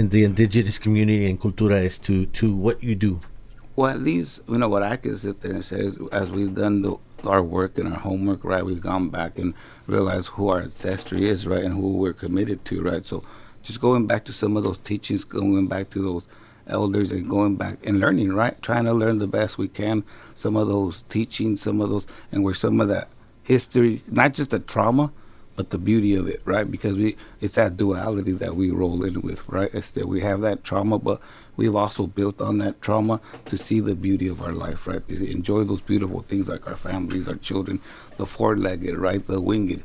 the indigenous community and cultura is to what you do. Well, at least, what I can sit there and say is, as we've done our work and our homework, right, we've gone back and realized who our ancestry is, right, and who we're committed to, right? So just going back to some of those teachings, going back to those elders, and going back and learning, right? Trying to learn the best we can, some of those teachings, and where some of that history, not just the trauma, but the beauty of it, right? Because it's that duality that we roll in with, right? It's that we have that trauma, but we've also built on that trauma to see the beauty of our life, right? To enjoy those beautiful things like our families, our children, the four-legged, right? The winged,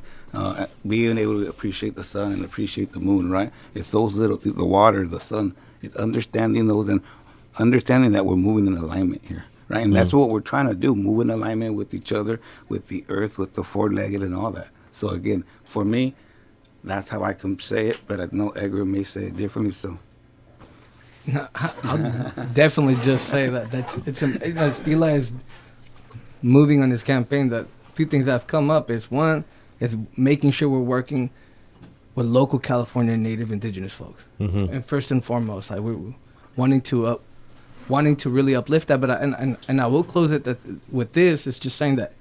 being able to appreciate the sun and appreciate the moon, right? It's those little things, the water, the sun. It's understanding those and understanding that we're moving in alignment here, right? And that's what we're trying to do, move in alignment with each other, with the earth, with the four-legged and all that. So again, for me, that's how I can say it, but I know Edgar may say it differently, so. No, I'll definitely just say that it's Elias moving on his campaign. That a few things that have come up is, one, is making sure we're working with local California native indigenous folks, and first and foremost, like we're wanting to wanting to really uplift that. But I will close it with this. It's just saying that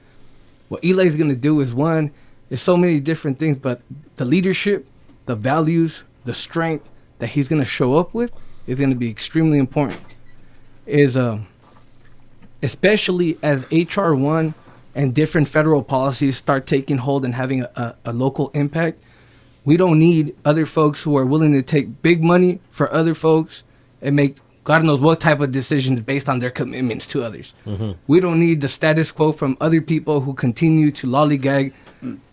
what Eli is going to do is so many different things, but the leadership, the values, the strength that he's going to show up with is going to be extremely important. Especially as HR 1 and different federal policies start taking hold and having a local impact, we don't need other folks who are willing to take big money for other folks and make God knows what type of decisions based on their commitments to others. Mm-hmm. We don't need the status quo from other people who continue to lollygag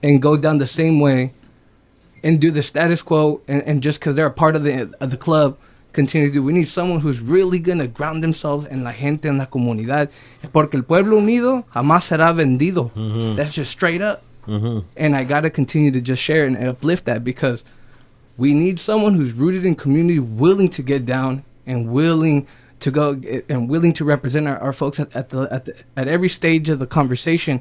and go down the same way and do the status quo and just because they're a part of the club, continue to do. We need someone who's really going to ground themselves en la gente, en la comunidad. Porque el pueblo unido jamás será vendido. Mm-hmm. That's just straight up. Mm-hmm. And I got to continue to just share and uplift that because we need someone who's rooted in community, willing to get down and willing to go and willing to represent our folks at every stage of the conversation.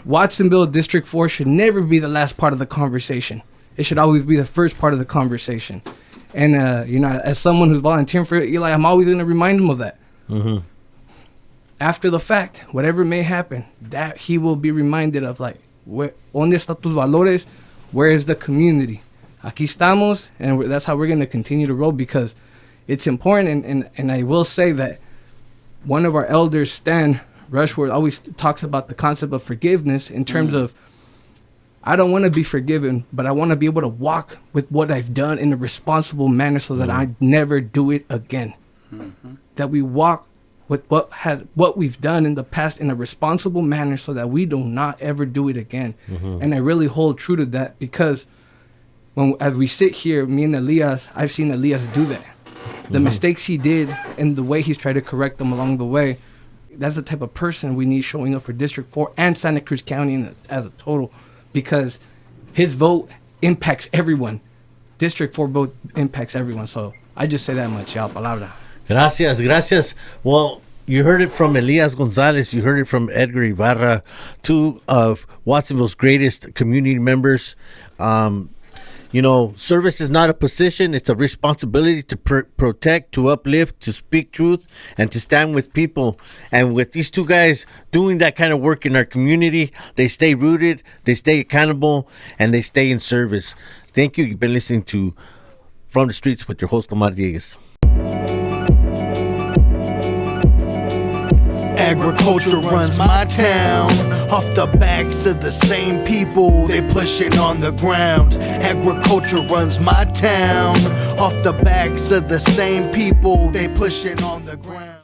Watsonville District 4 should never be the last part of the conversation. It should always be the first part of the conversation. And, as someone who's volunteering for Eli, I'm always going to remind him of that. Mm-hmm. After the fact, whatever may happen, that he will be reminded of, like, ¿Dónde están tus valores? Where is the community? Aquí estamos, and that's how we're going to continue to roll because it's important. And I will say that one of our elders, Stan Rushworth, always talks about the concept of forgiveness in terms of, I don't want to be forgiven, but I want to be able to walk with what I've done in a responsible manner so that I never do it again. Mm-hmm. That we walk with what we've done in the past in a responsible manner so that we do not ever do it again. Mm-hmm. And I really hold true to that because as we sit here, me and Elias, I've seen Elias do that. The mistakes he did and the way he's tried to correct them along the way, that's the type of person we need showing up for District 4 and Santa Cruz County as a total. Because his vote impacts everyone. District 4 vote impacts everyone. So I just say that much, y'all. Palabra. Gracias. Well, you heard it from Elias Gonzalez. You heard it from Edgar Ibarra, two of Watsonville's greatest community members. Service is not a position. It's a responsibility to protect, to uplift, to speak truth, and to stand with people. And with these two guys doing that kind of work in our community, they stay rooted, they stay accountable, and they stay in service. Thank you. You've been listening to From the Streets with your host, Omar Dieguez. Agriculture runs my town, off the backs of the same people, they pushing on the ground. Agriculture runs my town, off the backs of the same people, they pushing on the ground.